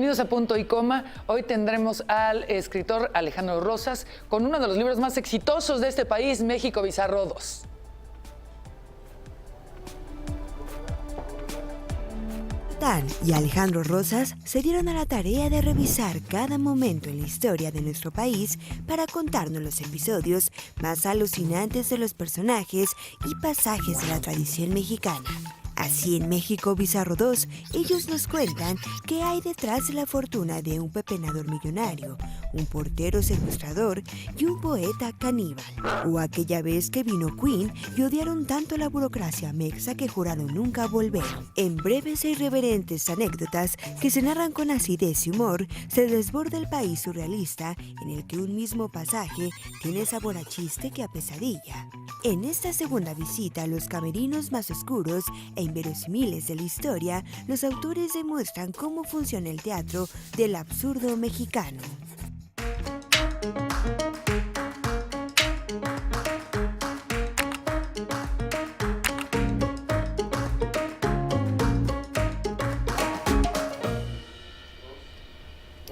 Bienvenidos a Punto y Coma. Hoy tendremos al escritor Alejandro Rosas con uno de los libros más exitosos de este país, México Bizarro 2. Dan y Alejandro Rosas se dieron a la tarea de revisar cada momento en la historia de nuestro país para contarnos los episodios más alucinantes de los personajes y pasajes de la tradición mexicana. Así en México Bizarro 2, ellos nos cuentan qué hay detrás de la fortuna de un pepenador millonario, un portero secuestrador y un poeta caníbal. O aquella vez que vino Queen y odiaron tanto la burocracia mexa que juraron nunca volver. En breves e irreverentes anécdotas que se narran con acidez y humor, se desborda el país surrealista en el que un mismo pasaje tiene sabor a chiste que a pesadilla. En esta segunda visita a los camerinos más oscuros e inverosímiles de la historia, los autores demuestran cómo funciona el teatro del absurdo mexicano.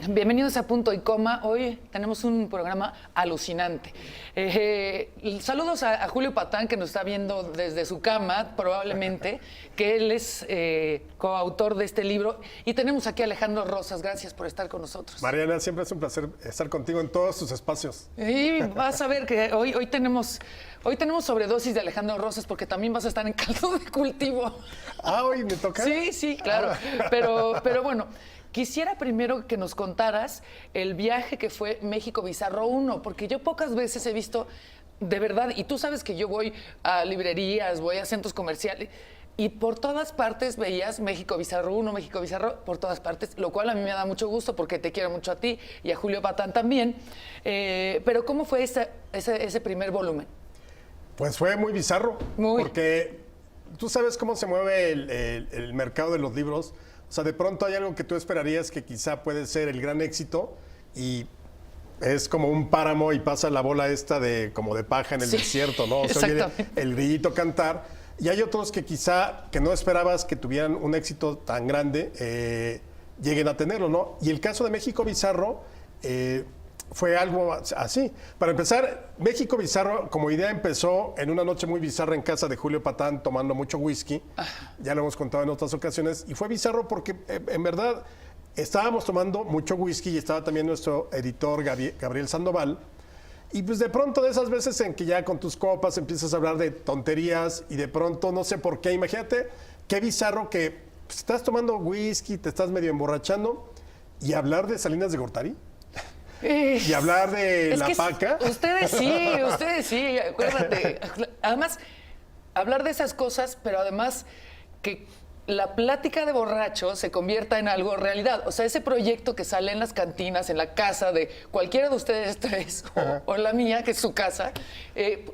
Bienvenidos a Punto y Coma. Hoy tenemos un programa alucinante. Saludos a Julio Patán, que nos está viendo desde su cama, probablemente, que él es coautor de este libro. Y tenemos aquí a Alejandro Rosas. Gracias por estar con nosotros. Mariana, siempre es un placer estar contigo en todos tus espacios. Y vas a ver que hoy tenemos sobredosis de Alejandro Rosas, porque también vas a estar en caldo de cultivo. Ah, hoy me toca. Sí, claro. Pero bueno. Quisiera primero que nos contaras el viaje que fue México Bizarro 1, porque yo pocas veces he visto, de verdad, y tú sabes que yo voy a librerías, voy a centros comerciales, y por todas partes veías México Bizarro 1, México Bizarro, por todas partes, lo cual a mí me da mucho gusto porque te quiero mucho a ti y a Julio Patán también. Pero ¿cómo fue ese primer volumen? Pues fue muy bizarro, Muy. Porque tú sabes cómo se mueve el mercado de los libros. O sea, de pronto hay algo que tú esperarías que quizá puede ser el gran éxito y es como un páramo y pasa la bola esta como de paja en el desierto, ¿no? O sea, oye el grillito cantar. Y hay otros que quizá que no esperabas que tuvieran un éxito tan grande, lleguen a tenerlo, ¿no? Y el caso de México Bizarro fue algo así. Para empezar, México Bizarro como idea empezó en una noche muy bizarra en casa de Julio Patán tomando mucho whisky. Ya lo hemos contado en otras ocasiones. Y fue bizarro porque en verdad estábamos tomando mucho whisky y estaba también nuestro editor Gabriel Sandoval. Y pues de pronto de esas veces en que ya con tus copas empiezas a hablar de tonterías y de pronto no sé por qué, imagínate qué bizarro que pues, estás tomando whisky, te estás medio emborrachando y hablar de Salinas de Gortari. Y hablar de la paca. Ustedes sí, acuérdate. Además, hablar de esas cosas, pero además que la plática de borrachos se convierta en algo realidad. O sea, ese proyecto que sale en las cantinas, en la casa de cualquiera de ustedes tres, o la mía, que es su casa,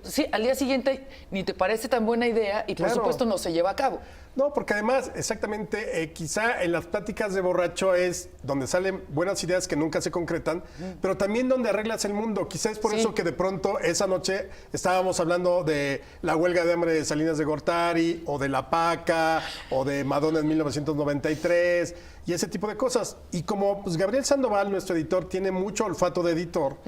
sí, al día siguiente ni te parece tan buena idea y por supuesto no se lleva a cabo. No, porque además, exactamente, quizá en las pláticas de borracho es donde salen buenas ideas que nunca se concretan, pero también donde arreglas el mundo. Quizá es por eso que de pronto esa noche estábamos hablando de la huelga de hambre de Salinas de Gortari, o de la paca, o de Madonna en 1993, y ese tipo de cosas. Y como pues, Gabriel Sandoval, nuestro editor, tiene mucho olfato de editor,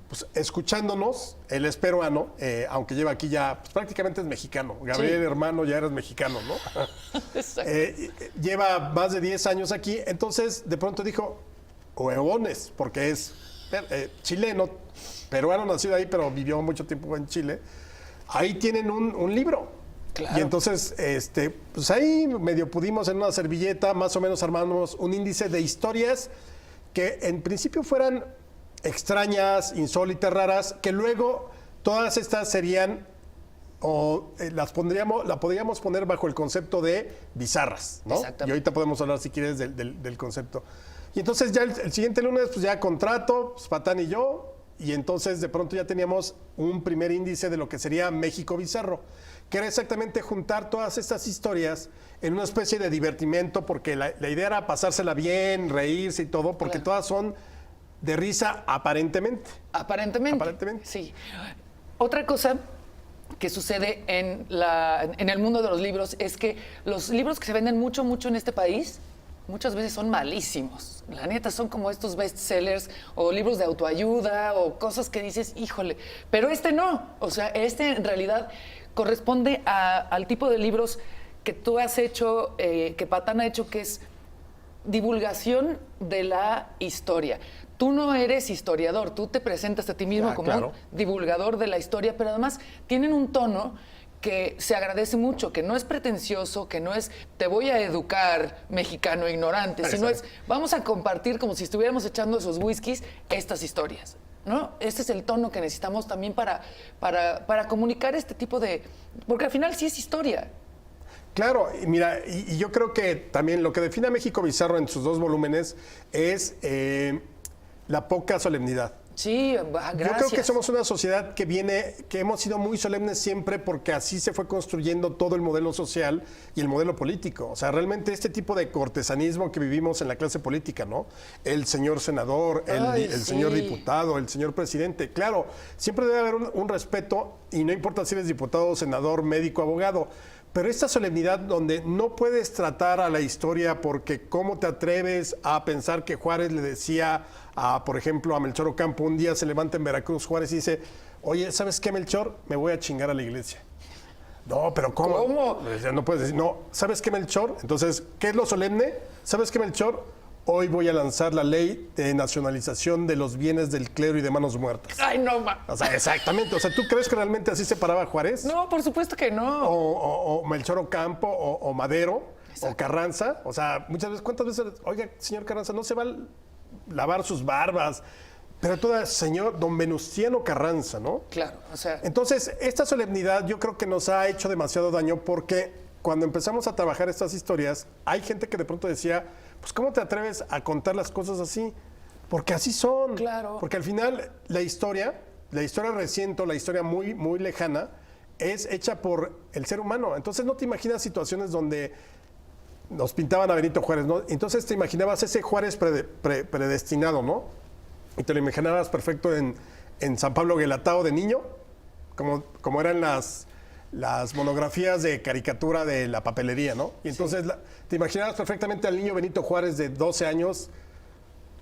pues escuchándonos, él es peruano, aunque lleva aquí ya, pues, prácticamente es mexicano. Gabriel, hermano, ya eres mexicano, ¿no? Lleva más de 10 años aquí, entonces de pronto dijo, huevones, porque es chileno, peruano, nacido ahí, pero vivió mucho tiempo en Chile. Ahí tienen un libro. Claro. Y entonces, pues ahí medio pudimos en una servilleta, más o menos armamos un índice de historias que en principio fueran extrañas, insólitas, raras, que luego todas estas serían la podríamos poner bajo el concepto de bizarras, ¿no? Y ahorita podemos hablar, si quieres, del concepto. Y entonces ya el siguiente lunes, pues ya contrato, pues, Patán y yo, y entonces de pronto ya teníamos un primer índice de lo que sería México Bizarro, que era exactamente juntar todas estas historias en una especie de divertimento, porque la idea era pasársela bien, reírse y todo, porque todas son de risa aparentemente. Aparentemente. Sí. Otra cosa que sucede en el mundo de los libros es que los libros que se venden mucho en este país muchas veces son malísimos. La neta, son como estos bestsellers o libros de autoayuda o cosas que dices, híjole, pero este no. O sea, este en realidad corresponde al tipo de libros que tú has hecho, que Patán ha hecho, que es divulgación de la historia. Tú no eres historiador, tú te presentas a ti mismo como claro. un divulgador de la historia, pero además tienen un tono que se agradece mucho, que no es pretencioso, que no es te voy a educar, mexicano ignorante, sino es vamos a compartir como si estuviéramos echando esos whiskies estas historias, ¿no? Este es el tono que necesitamos también para comunicar este tipo de... Porque al final sí es historia. Claro, y mira, y yo creo que también lo que define a México Bizarro en sus 2 volúmenes es la poca solemnidad. Sí, gracias. Yo creo que somos una sociedad que hemos sido muy solemnes siempre porque así se fue construyendo todo el modelo social y el modelo político. O sea, realmente este tipo de cortesanismo que vivimos en la clase política, ¿no? El señor senador, el señor diputado, el señor presidente. Claro, siempre debe haber un respeto y no importa si eres diputado, senador, médico, abogado. Pero esta solemnidad donde no puedes tratar a la historia porque cómo te atreves a pensar que Juárez le decía por ejemplo, a Melchor Ocampo, un día se levanta en Veracruz Juárez y dice, oye, ¿sabes qué, Melchor? Me voy a chingar a la iglesia. No, pero ¿cómo? ¿Cómo? No puedes decir, no, ¿sabes qué, Melchor? Entonces, ¿qué es lo solemne? ¿Sabes qué, Melchor? Hoy voy a lanzar la ley de nacionalización de los bienes del clero y de manos muertas. Ay, no, ma. O sea, exactamente. O sea, ¿tú crees que realmente así se paraba Juárez? No, por supuesto que no. O Melchor Ocampo, o Madero, Exacto. o Carranza. O sea, muchas veces, ¿cuántas veces? Oiga, señor Carranza, no se va a lavar sus barbas. Pero todo señor don Venustiano Carranza, ¿no? Claro, o sea... Entonces, esta solemnidad yo creo que nos ha hecho demasiado daño porque cuando empezamos a trabajar estas historias, hay gente que de pronto decía, pues ¿cómo te atreves a contar las cosas así? Porque así son. Claro. Porque al final la historia reciente, o la historia muy, muy lejana, es hecha por el ser humano. Entonces no te imaginas situaciones donde nos pintaban a Benito Juárez, ¿no? Entonces te imaginabas ese Juárez predestinado, ¿no? Y te lo imaginabas perfecto en San Pablo Guelatao de niño, como eran las monografías de caricatura de la papelería, ¿no? Y entonces te imaginabas perfectamente al niño Benito Juárez de 12 años,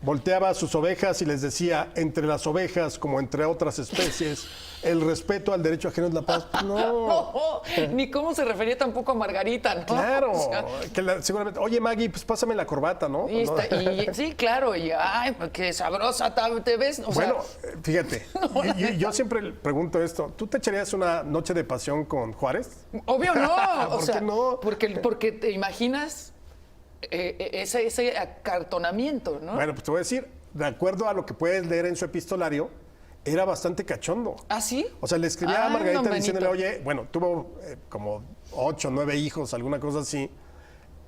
volteaba a sus ovejas y les decía, entre las ovejas, como entre otras especies, el respeto al derecho ajeno es la paz. No. No, ni cómo se refería tampoco a Margarita, ¿no? Claro, O sea, que seguramente, oye Maggie, pues pásame la corbata, ¿no? sí, claro, y ay, qué sabrosa te ves. O sea, Bueno, fíjate, yo siempre pregunto esto, ¿tú te echarías una noche de pasión con Juárez? obvio no. O ¿Por sea, qué no? Porque te imaginas ese acartonamiento, ¿no? Bueno, pues te voy a decir, de acuerdo a lo que puedes leer en su epistolario, era bastante cachondo. ¿Ah, sí? O sea, le escribía a Ay, Margarita don diciéndole, Benito. oye, bueno, tuvo como 8 o 9 hijos, alguna cosa así,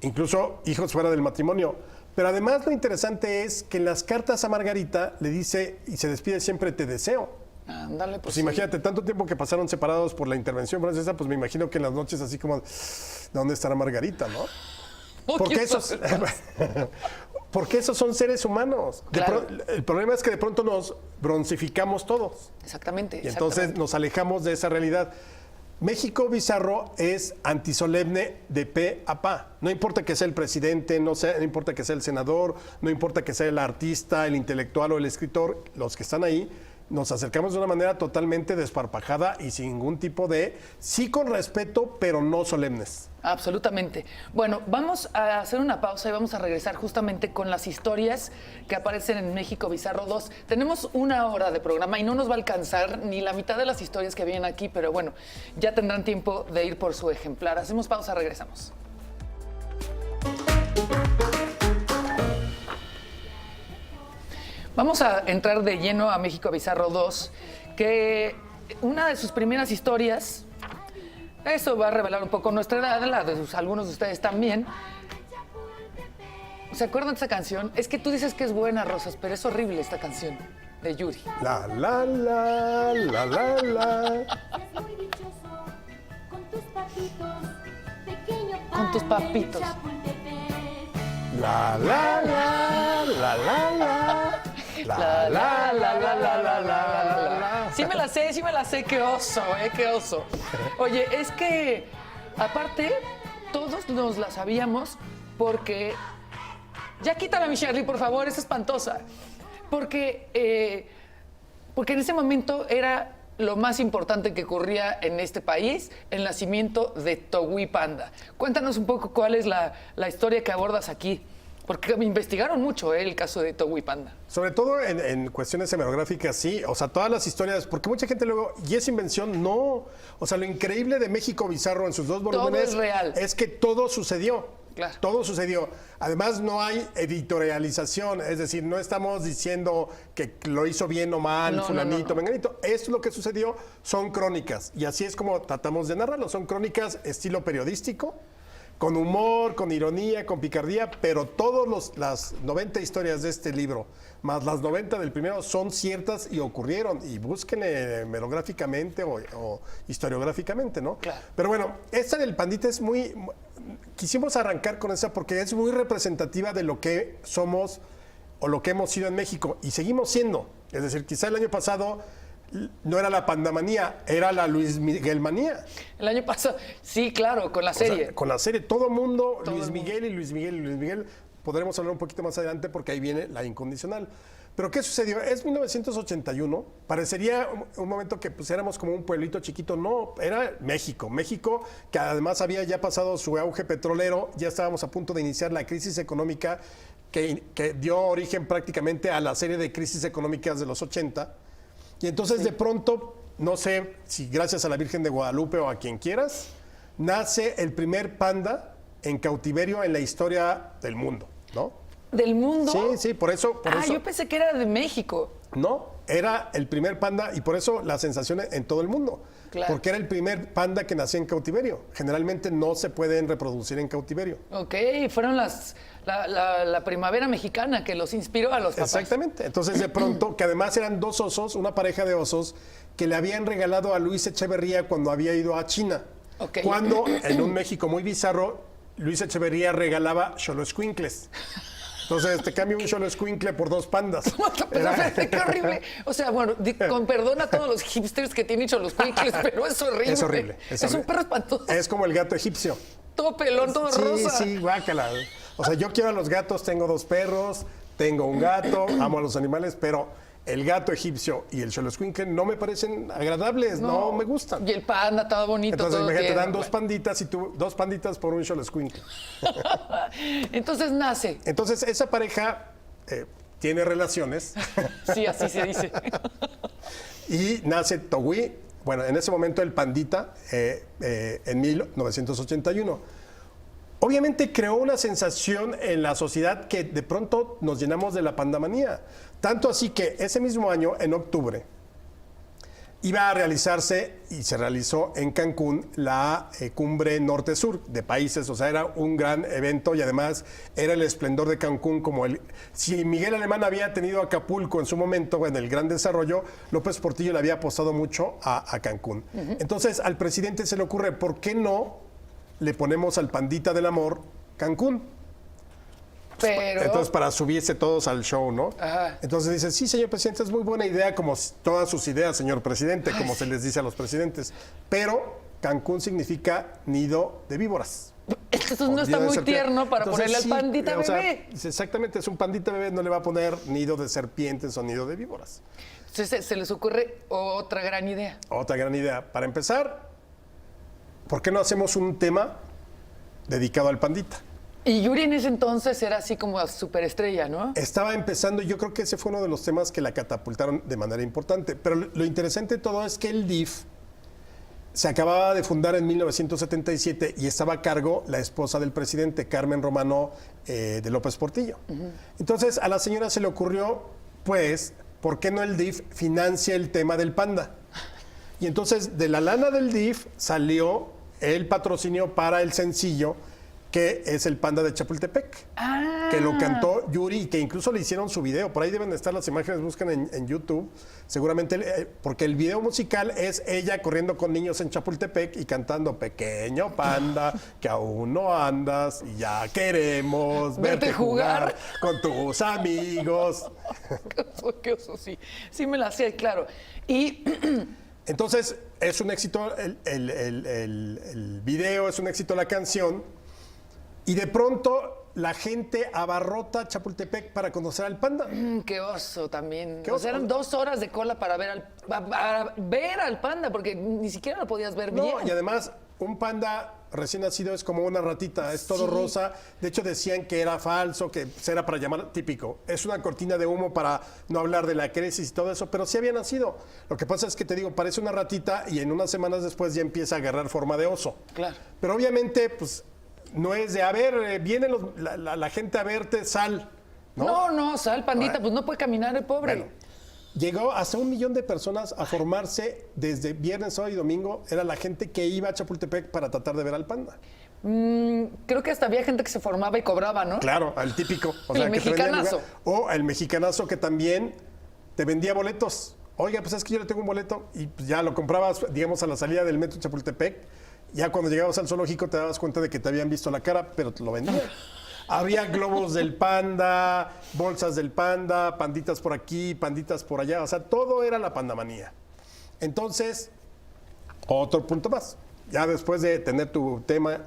incluso hijos fuera del matrimonio. Pero además lo interesante es que en las cartas a Margarita le dice, y se despide siempre, te deseo. Ándale, Pues sí. imagínate, tanto tiempo que pasaron separados por la intervención francesa, pues me imagino que en las noches así como, ¿dónde estará Margarita, no? Porque porque esos son seres humanos. Claro. El problema es que de pronto nos broncificamos todos. Exactamente. Y entonces nos alejamos de esa realidad. México Bizarro es antisolemne de pe a pa. No importa que sea el presidente, no importa que sea el senador, no importa que sea el artista, el intelectual o el escritor, los que están ahí, nos acercamos de una manera totalmente desparpajada y sin ningún tipo de, sí con respeto, pero no solemnes. Absolutamente. Bueno, vamos a hacer una pausa y vamos a regresar justamente con las historias que aparecen en México Bizarro 2. Tenemos 1 hora de programa y no nos va a alcanzar ni la mitad de las historias que vienen aquí, pero bueno, ya tendrán tiempo de ir por su ejemplar. Hacemos pausa, regresamos. Vamos a entrar de lleno a México Bizarro 2, que una de sus primeras historias, eso va a revelar un poco nuestra edad, la de algunos de ustedes también. ¿Se acuerdan de esta canción? Es que tú dices que es buena, Rosas, pero es horrible esta canción de Yuri. La, la, la, la, la, la. Muy dichoso con tus papitos, pequeño Con tus pan de papitos. Chapultepec. La, la, la, la, la, la. La, la, la, la, la, la, la. Sí me la sé, qué oso, qué oso. Oye, es que, aparte, todos nos la sabíamos porque Ya quítala, mi Shirley, por favor, es espantosa. Porque en ese momento era lo más importante que ocurría en este país, el nacimiento de Togui Panda. Cuéntanos un poco cuál es la historia que abordas aquí, porque me investigaron mucho el caso de Togui Panda. Sobre todo en cuestiones hemerográficas, sí. O sea, todas las historias, porque mucha gente luego, y esa invención, no. O sea, lo increíble de México Bizarro en sus dos volúmenes es real. es que todo sucedió. Claro. Todo sucedió. Además, no hay editorialización, es decir, no estamos diciendo que lo hizo bien o mal, No, fulanito, no. menganito. Esto es lo que sucedió, son crónicas. Y así es como tratamos de narrarlo. Son crónicas estilo periodístico, con humor, con ironía, con picardía, pero todas las 90 historias de este libro, más las 90 del primero, son ciertas y ocurrieron. Y búsquenle hemerográficamente o historiográficamente, ¿no? Claro. Pero bueno, esta del Pandita es muy... Quisimos arrancar con esa porque es muy representativa de lo que somos o lo que hemos sido en México y seguimos siendo. Es decir, quizá el año pasado no era la pandamanía, era la Luis Miguel manía. El año pasado, sí, claro, con la O sea, serie. con la serie, todo mundo, Todo Luis el mundo. Miguel y Luis Miguel y Luis Miguel. Podremos hablar un poquito más adelante porque ahí viene la incondicional. Pero ¿qué sucedió? Es 1981. Parecería un momento que pues éramos como un pueblito chiquito. No, era México. México, que además había ya pasado su auge petrolero. Ya estábamos a punto de iniciar la crisis económica que dio origen prácticamente a la serie de crisis económicas de los 80. Y entonces de pronto, no sé si gracias a la Virgen de Guadalupe o a quien quieras, nace el primer panda en cautiverio en la historia del mundo, ¿no? ¿Del mundo? Sí, sí, por eso. Yo pensé que era de México. No, era el primer panda y por eso la sensación en todo el mundo. Claro. Porque era el primer panda que nacía en cautiverio. Generalmente no se pueden reproducir en cautiverio. Ok, fueron la primavera mexicana que los inspiró a los papás. Exactamente. Entonces, de pronto, que además eran dos osos, una pareja de osos, que le habían regalado a Luis Echeverría cuando había ido a China. Ok. Cuando, en un México muy bizarro, Luis Echeverría regalaba xoloscuincles. Entonces, te cambio un xoloscuincle por dos pandas. Pero espérate, qué horrible. O sea, bueno, con perdón a todos los hipsters que tienen los cuincles, pero es horrible. Es horrible. Es horrible. un perro espantoso. Es como el gato egipcio. Todo pelón, todo Sí, rosa. sí, guácala. O sea, yo quiero a los gatos, tengo dos perros, tengo un gato, amo a los animales, pero el gato egipcio y el xoloscuincle no me parecen agradables, no me gustan. Y el panda, todo bonito. Entonces, todo imagínate, dan tierno. dos panditas y tú, dos panditas por un xoloscuincle. Entonces nace. Entonces, esa pareja tiene relaciones Sí, así se dice. y nace Togui. Bueno, en ese momento el pandita en 1981. Obviamente creó una sensación en la sociedad que de pronto nos llenamos de la pandamanía. Tanto así que ese mismo año, en octubre, iba a realizarse y se realizó en Cancún la cumbre norte-sur de países. O sea, era un gran evento y además era el esplendor de Cancún como el... Si Miguel Alemán había tenido Acapulco en su momento, en el gran desarrollo, López Portillo le había apostado mucho a Cancún. Entonces al presidente se le ocurre, ¿por qué no le ponemos al pandita del amor Cancún? Pero. Entonces, para subirse todos al show, ¿no? Ajá. Entonces dice, sí, señor presidente, es muy buena idea, como todas sus ideas, señor presidente, como se les dice a los presidentes. Pero Cancún significa nido de víboras. Entonces no O está nido de muy serpiente. tierno para Entonces, ponerle al sí, pandita o sea, bebé. exactamente, es un pandita bebé, no le va a poner nido de serpientes o nido de víboras. Entonces se les ocurre otra gran idea. Otra gran idea. Para empezar, ¿por qué no hacemos un tema dedicado al pandita? Y Yuri en ese entonces era así como superestrella, ¿no? Estaba empezando, yo creo que ese fue uno de los temas que la catapultaron de manera importante. Pero lo interesante de todo es que el DIF se acababa de fundar en 1977 y estaba a cargo la esposa del presidente, Carmen Romano de López Portillo. Entonces a la señora se le ocurrió, pues, ¿por qué no el DIF financia el tema del panda? Y entonces de la lana del DIF salió el patrocinio para el sencillo que es el Panda de Chapultepec, que lo cantó Yuri y que incluso le hicieron su video. Por ahí deben de estar las imágenes, buscan en YouTube, seguramente, porque el video musical es ella corriendo con niños en Chapultepec y cantando Pequeño Panda, que aún no andas y ya queremos verte jugar con tus amigos. Qué oso, sí. Sí me la sé, claro. Y Entonces, es un éxito el video, es un éxito la canción. Y de pronto la gente abarrota Chapultepec para conocer al panda. Qué oso también. Qué O oso. sea, eran 2 horas de cola para ver al panda, porque ni siquiera lo podías ver No, bien. y además, un panda recién nacido es como una ratita, es todo Sí. rosa. De hecho, decían que era falso, que era para llamar típico. Es una cortina de humo para no hablar de la crisis y todo eso, pero sí había nacido. Lo que pasa es que te digo, parece una ratita y en unas semanas después ya empieza a agarrar forma de oso. Claro. Pero obviamente, pues, no es de, a ver, viene la gente a verte, sal. No, sal, pandita, pues no puede caminar el pobre. Bueno, llegó hasta 1 millón de personas a formarse desde viernes, sábado y domingo. Era la gente que iba a Chapultepec para tratar de ver al panda. Creo que hasta había gente que se formaba y cobraba, ¿no? Claro, al típico. El que te vendía mexicanazo. lugar. O el mexicanazo que también te vendía boletos. Oiga, pues es que yo le tengo un boleto y pues ya lo comprabas, digamos, a la salida del metro Chapultepec. Ya cuando llegabas al zoológico te dabas cuenta de que te habían visto la cara, pero te lo vendían. Había globos del panda, bolsas del panda, panditas por aquí, panditas por allá. O sea, todo era la pandamanía. Entonces, otro punto más. Ya después de tener tu tema,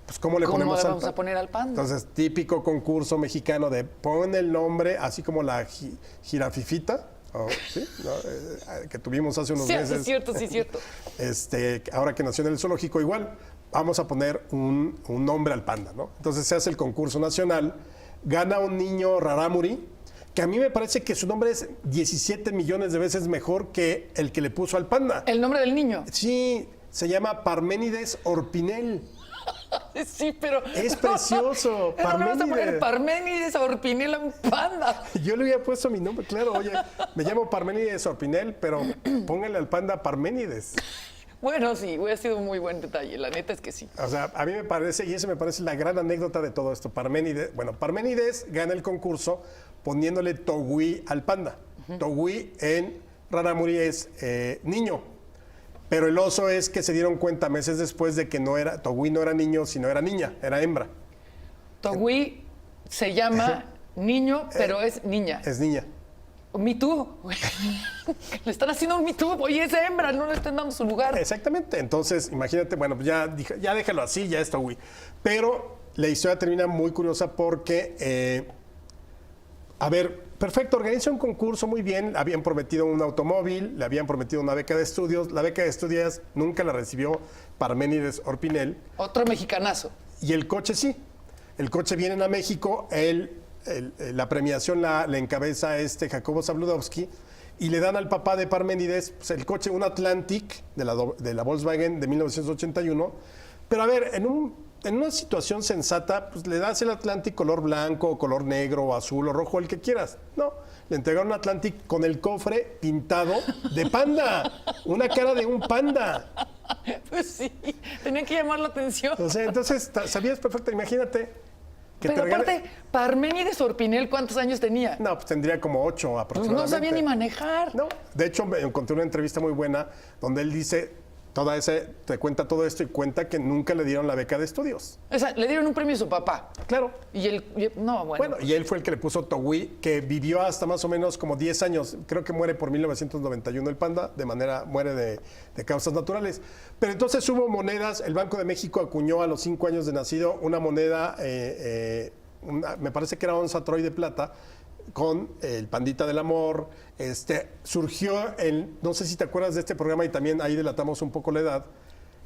pues ¿cómo le ¿Cómo ponemos le al vamos a panda? poner al panda? Entonces, típico concurso mexicano de pon el nombre, así como la jirafifita, ¿sí? ¿No? Que tuvimos hace unos Sí, meses. sí, es cierto. Ahora que nació en el zoológico, igual, vamos a poner un nombre al panda, ¿no? Entonces se hace el concurso nacional, gana un niño rarámuri, que a mí me parece que su nombre es 17 millones de veces mejor que el que le puso al panda. El nombre del niño. Sí, se llama Parménides Orpinel. Sí, pero... Es precioso, No le vas a poner Parménides. Parménides a Orpinel a un panda. Yo le había puesto mi nombre, claro, oye, me llamo Parménides Orpinel, pero póngale al panda Parménides. Bueno, sí, hubiera sido un muy buen detalle, la neta es que sí. O sea, a mí me parece, y esa me parece la gran anécdota de todo esto, Parménides. Bueno, Parménides gana el concurso poniéndole Togui al panda. Togui en rarámuri es niño, pero el oso es que se dieron cuenta meses después de que Togui no era niño, sino era niña, era hembra. Togui se llama niño, pero es niña. Es niña. Me Too. Le están haciendo un Me Too. Oye, es hembra, no le están dando su lugar. Exactamente. Entonces, imagínate, bueno, pues ya déjalo así, ya está, güey. Pero la historia termina muy curiosa porque, a ver, perfecto, organiza un concurso muy bien, habían prometido un automóvil, le habían prometido una beca de estudios, la beca de estudios nunca la recibió Parménides Orpinel, Otro mexicanazo. y el coche sí. El coche viene a México, la premiación la encabeza Jacobo Zabludowski, y le dan al papá de Parménides pues, el coche, un Atlantic de la Volkswagen de 1981. Pero a ver, en una situación sensata, pues le das el Atlantic color blanco, color negro, azul o rojo, el que quieras. No, le entregaron un Atlantic con el cofre pintado de panda, una cara de un panda. Pues sí, tenían que llamar la atención. O sea, entonces sabías perfecto, imagínate. Que Pero te regale- aparte, Parménides Orpinel, ¿cuántos años tenía? No, pues tendría como 8 Pues aproximadamente. no sabía ni manejar. No, de hecho me encontré una entrevista muy buena donde él dice, te cuenta todo esto y cuenta que nunca le dieron la beca de estudios. O sea, le dieron un premio a su papá. Claro. No, bueno. Bueno, y él fue el que le puso Togui, que vivió hasta más o menos como 10 años. Creo que muere por 1991 el panda, muere de causas naturales. Pero entonces hubo monedas, el Banco de México acuñó a los 5 años de nacido una moneda, me parece que era onza Troy de plata, con el Pandita del Amor. Surgió no sé si te acuerdas de este programa y también ahí delatamos un poco la edad,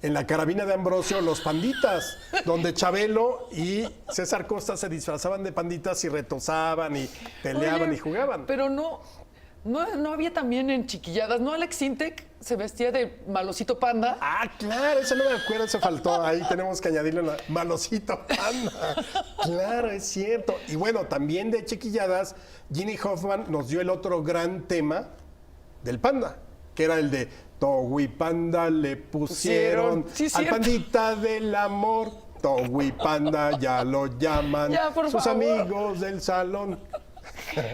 en la carabina de Ambrosio, Los Panditas, donde Chabelo y César Costa se disfrazaban de panditas y retozaban y peleaban Oye, y jugaban. Pero no había también en Chiquilladas, ¿no? Alex Sintek se vestía de malosito panda. Ah, claro, eso no me acuerdo, eso faltó. Ahí tenemos que añadirle una malosito panda. Claro, es cierto. Y bueno, también de Chiquilladas, Ginny Hoffman nos dio el otro gran tema del panda, que era el de Togui Panda le pusieron Sí, al cierto. Pandita del Amor. Togui Panda ya lo llaman Ya, por sus favor. amigos del salón.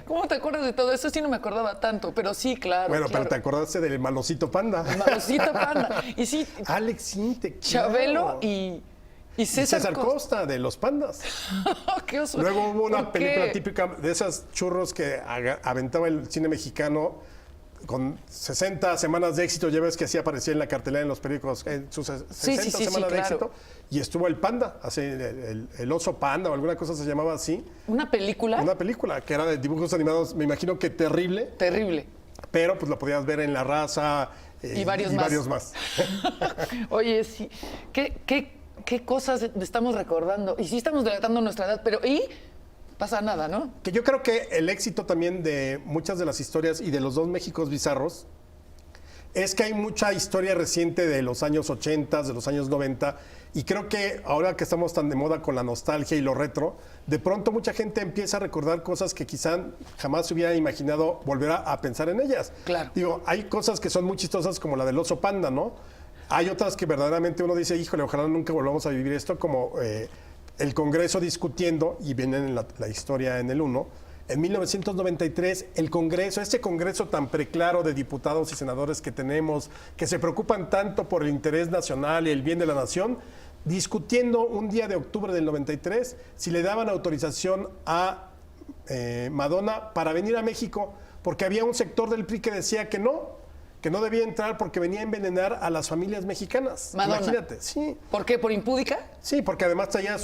¿Cómo te acuerdas de todo eso? Sí, no me acordaba tanto, pero sí, claro. Bueno, claro. pero te acordaste del malosito panda. Malosito panda. Y sí, Alex Sintek. Chabelo claro. y Y César, Costa, de los pandas. Qué oso. Luego hubo una ¿Por qué? película típica de esas churros que aventaba el cine mexicano con 60 semanas de éxito, ya ves que así aparecía en la cartelera en los periódicos, en sus 60 sí, semanas de claro. éxito, y estuvo el panda, así, el oso panda o alguna cosa se llamaba así, ¿Una película? una película que era de dibujos animados, me imagino que terrible, Terrible. pero pues la podías ver en La Raza Y varios más. Oye, sí. ¿Qué cosas estamos recordando? Y sí estamos delatando nuestra edad, pero ¿y? Pasa nada, ¿no? Que yo creo que el éxito también de muchas de las historias y de los dos Méxicos bizarros es que hay mucha historia reciente de los años 80, de los años 90, y creo que ahora que estamos tan de moda con la nostalgia y lo retro, de pronto mucha gente empieza a recordar cosas que quizá jamás se hubiera imaginado volver a pensar en ellas. Claro. Digo, hay cosas que son muy chistosas como la del oso panda, ¿no? Hay otras que verdaderamente uno dice, híjole, ojalá nunca volvamos a vivir esto, como el Congreso discutiendo, y viene en la historia en el 1, en 1993, el Congreso, este Congreso tan preclaro de diputados y senadores que tenemos, que se preocupan tanto por el interés nacional y el bien de la nación, discutiendo un día de octubre del 93 si le daban autorización a Madonna para venir a México, porque había un sector del PRI que decía que no debía entrar porque venía a envenenar a las familias mexicanas. Madonna. Imagínate, sí. ¿Por qué? ¿Por impúdica? Sí, porque además traía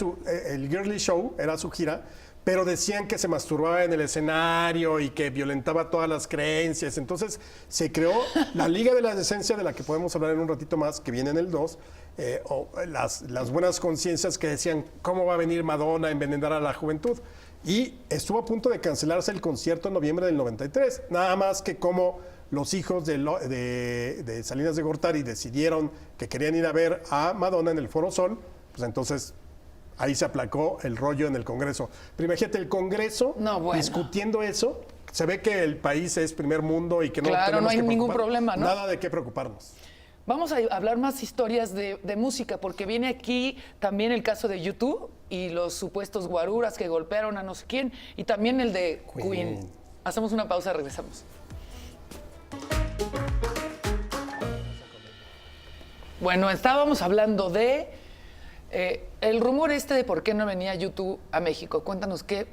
el Girly Show, era su gira, pero decían que se masturbaba en el escenario y que violentaba todas las creencias. Entonces se creó la Liga de la Decencia, de la que podemos hablar en un ratito más, que viene en el 2, o las buenas conciencias que decían, ¿cómo va a venir Madonna a envenenar a la juventud? Y estuvo a punto de cancelarse el concierto en noviembre del 93, nada más que como los hijos de Salinas de Gortari decidieron que querían ir a ver a Madonna en el Foro Sol, pues entonces ahí se aplacó el rollo en el Congreso. Pero imagínate, el Congreso No, bueno. discutiendo eso, se ve que el país es primer mundo y que no Claro, tenemos no hay que ningún preocupar- problema, ¿no? Nada de qué preocuparnos. Vamos a hablar más historias de música, porque viene aquí también el caso de YouTube y los supuestos guaruras que golpearon a no sé quién, y también el de Queen. Hacemos una pausa, regresamos. Bueno, estábamos hablando de el rumor este de por qué no venía YouTube a México. Cuéntanos, ¿qué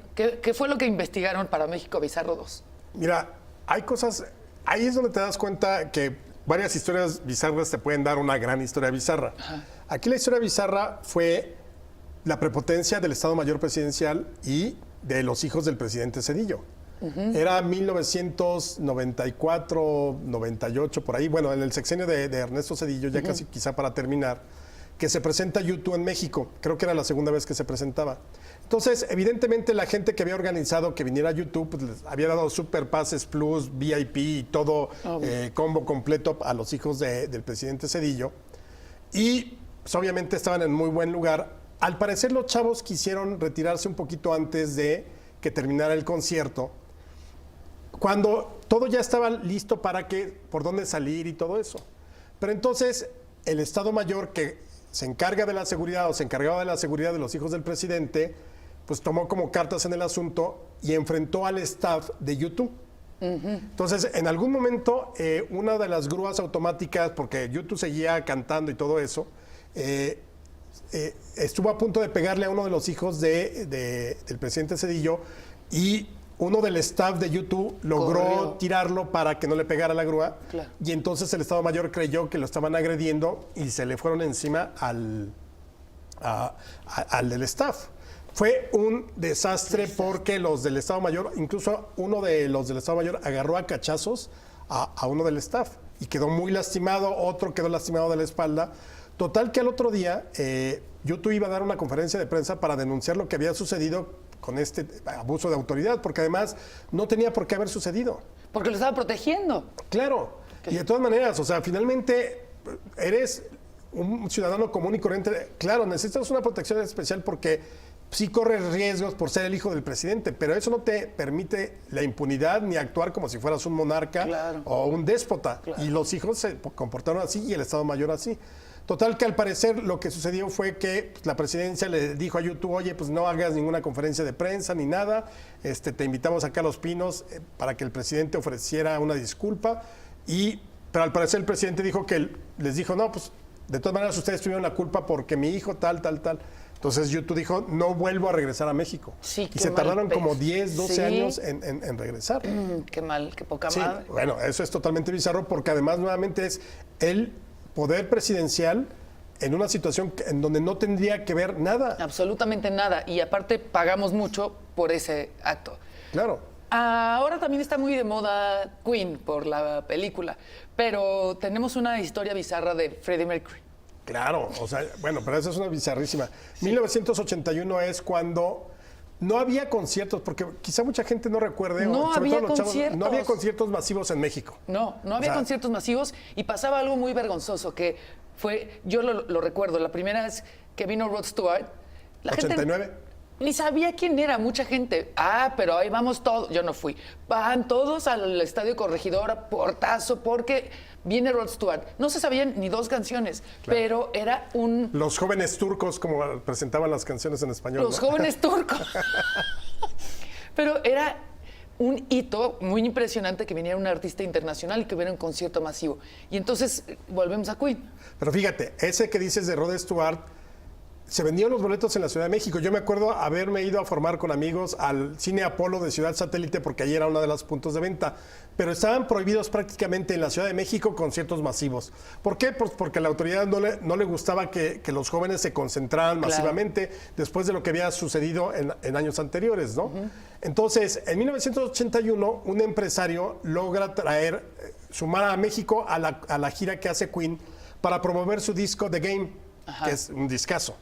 fue lo que investigaron para México Bizarro 2? Mira, hay cosas, ahí es donde te das cuenta que varias historias bizarras te pueden dar una gran historia bizarra. Aquí la historia bizarra fue la prepotencia del Estado Mayor Presidencial y de los hijos del presidente Zedillo. Era 1994, 98, por ahí, bueno, en el sexenio de Ernesto Zedillo, ya casi quizá para terminar, que se presenta YouTube en México. Creo que era la segunda vez que se presentaba. Entonces, evidentemente, la gente que había organizado que viniera a YouTube, pues les había dado Super Passes Plus, VIP y todo combo completo a los hijos del presidente Zedillo. Y pues, obviamente estaban en muy buen lugar. Al parecer, los chavos quisieron retirarse un poquito antes de que terminara el concierto, cuando todo ya estaba listo para por dónde salir y todo eso. Pero entonces, el Estado Mayor que se encarga de la seguridad o se encargaba de la seguridad de los hijos del presidente, pues tomó como cartas en el asunto y enfrentó al staff de YouTube. Entonces, en algún momento, una de las grúas automáticas, porque YouTube seguía cantando y todo eso, estuvo a punto de pegarle a uno de los hijos del presidente Zedillo, y uno del staff de YouTube logró Corrió. tirarlo para que no le pegara la grúa. Claro. Y entonces el Estado Mayor creyó que lo estaban agrediendo y se le fueron encima al del staff. Fue un desastre porque los del Estado Mayor, incluso uno de los del Estado Mayor agarró a cachazos a uno del staff y quedó muy lastimado, otro quedó lastimado de la espalda. Total que al otro día YouTube iba a dar una conferencia de prensa para denunciar lo que había sucedido con este abuso de autoridad, porque además no tenía por qué haber sucedido. Porque lo estaba protegiendo. Claro, y de todas maneras, o sea, finalmente eres un ciudadano común y corriente. Claro, necesitas una protección especial porque sí corres riesgos por ser el hijo del presidente, pero eso no te permite la impunidad ni actuar como si fueras un monarca Claro. o un déspota. Claro. Y los hijos se comportaron así y el Estado Mayor así. Total que al parecer lo que sucedió fue que la presidencia le dijo a YouTube, oye, pues no hagas ninguna conferencia de prensa ni nada, te invitamos acá a Los Pinos para que el presidente ofreciera una disculpa, pero al parecer el presidente dijo que les dijo, no, pues de todas maneras ustedes tuvieron la culpa porque mi hijo tal. Entonces YouTube dijo, no vuelvo a regresar a México. Sí, y qué se mal tardaron pedo. como 10, 12 Sí. años en regresar. Qué mal, qué poca Sí, madre. bueno, eso es totalmente bizarro porque además nuevamente es el poder presidencial en una situación en donde no tendría que ver nada. Absolutamente nada. Y aparte pagamos mucho por ese acto. Claro. Ahora también está muy de moda Queen por la película, pero tenemos una historia bizarra de Freddie Mercury. Claro, o sea, bueno, pero esa es una bizarrísima. 1981 es cuando no había conciertos, porque quizá mucha gente no recuerde, No sobre había todo los chavos, conciertos. no había conciertos masivos en México. No había O sea, conciertos masivos y pasaba algo muy vergonzoso que fue, yo lo recuerdo, la primera vez que vino Rod Stewart, la 89. gente ni sabía quién era, mucha gente. Pero ahí vamos todos, yo no fui. Van todos al Estadio Corregidora, portazo, porque viene Rod Stewart. No se sabían ni 2 canciones, pero era un... Los jóvenes turcos, como presentaban las canciones en español. Los ¿no? jóvenes turcos. Pero era un hito muy impresionante que viniera un artista internacional y que hubiera un concierto masivo. Y entonces volvemos a Queen. Pero fíjate, ese que dices de Rod Stewart, se vendían los boletos en la Ciudad de México. Yo me acuerdo haberme ido a formar con amigos al Cine Apolo de Ciudad Satélite porque ahí era uno de los puntos de venta. Pero estaban prohibidos prácticamente en la Ciudad de México conciertos masivos. ¿Por qué? Pues porque a la autoridad no le gustaba que los jóvenes se concentraran Claro. masivamente después de lo que había sucedido en años anteriores, ¿no? Entonces, en 1981, un empresario logra sumar a México a la gira que hace Queen para promover su disco The Game, que es un discazo.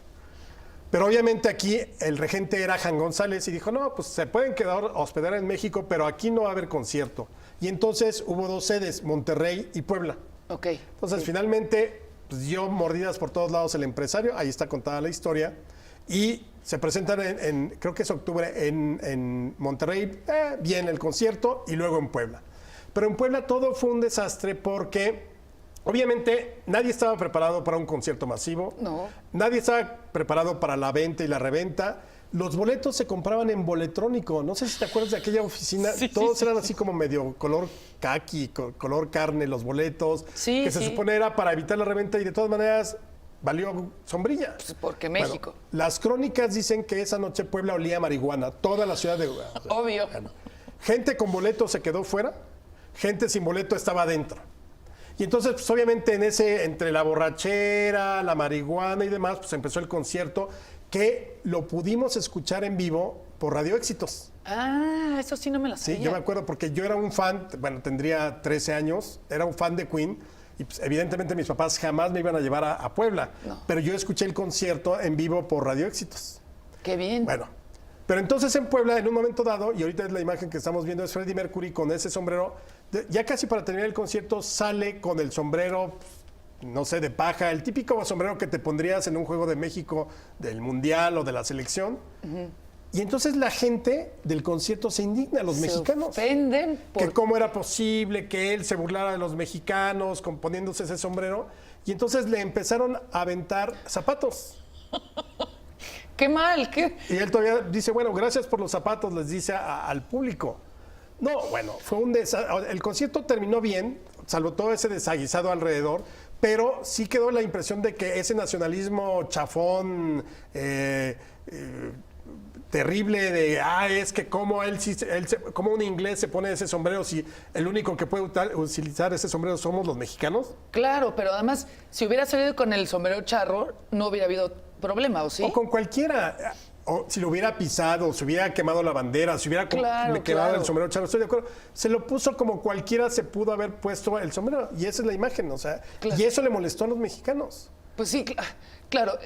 Pero obviamente aquí el regente era Jan González y dijo, no, pues se pueden quedar hospedar en México, pero aquí no va a haber concierto. Y entonces hubo 2 sedes, Monterrey y Puebla. Ok. Entonces finalmente pues, dio mordidas por todos lados el empresario, ahí está contada la historia, y se presentan creo que es octubre, en Monterrey, bien el concierto, y luego en Puebla. Pero en Puebla todo fue un desastre porque... Obviamente, nadie estaba preparado para un concierto masivo. No. Nadie estaba preparado para la venta y la reventa. Los boletos se compraban en boletrónico. No sé si te acuerdas de aquella oficina. Sí, Todos sí, eran sí. así como medio color caqui, color carne, los boletos. Sí, que se sí. supone era para evitar la reventa y de todas maneras valió sombrilla. Pues porque Bueno, México. las crónicas dicen que esa noche Puebla olía a marihuana. Toda la ciudad de... Obvio. Bueno, gente con boleto se quedó fuera. Gente sin boleto estaba adentro. Y entonces, pues obviamente entre la borrachera, la marihuana y demás, pues empezó el concierto que lo pudimos escuchar en vivo por Radio Éxitos. Eso sí no me la Sí, sabía. yo me acuerdo porque yo era un fan, bueno, tendría 13 años, era un fan de Queen y pues, evidentemente mis papás jamás me iban a llevar a Puebla, No. pero yo escuché el concierto en vivo por Radio Éxitos. Qué bien. Bueno, pero entonces en Puebla, en un momento dado, y ahorita es la imagen que estamos viendo, es Freddie Mercury con ese sombrero, ya casi para terminar el concierto sale con el sombrero, no sé, de paja, el típico sombrero que te pondrías en un juego de México del Mundial o de la selección. Y entonces la gente del concierto se indigna, los Se mexicanos. ofenden Que por... cómo era posible que él se burlara de los mexicanos poniéndose ese sombrero. Y entonces le empezaron a aventar zapatos. Qué mal, qué... Y él todavía dice, bueno, gracias por los zapatos, les dice al público. No, bueno, fue un desastre. El concierto terminó bien, salvo todo ese desaguisado alrededor, pero sí quedó la impresión de que ese nacionalismo chafón, terrible de, es que como como un inglés se pone ese sombrero si el único que puede utilizar ese sombrero somos los mexicanos. Claro, pero además, si hubiera salido con el sombrero charro, no hubiera habido problema, ¿o sí? O con cualquiera. O si lo hubiera pisado, si hubiera quemado la bandera, si hubiera Claro, quemado claro. el sombrero charro, estoy de acuerdo. Se lo puso como cualquiera se pudo haber puesto el sombrero. Y esa es la imagen, o sea. Claro. Y eso le molestó a los mexicanos. Pues sí, claro,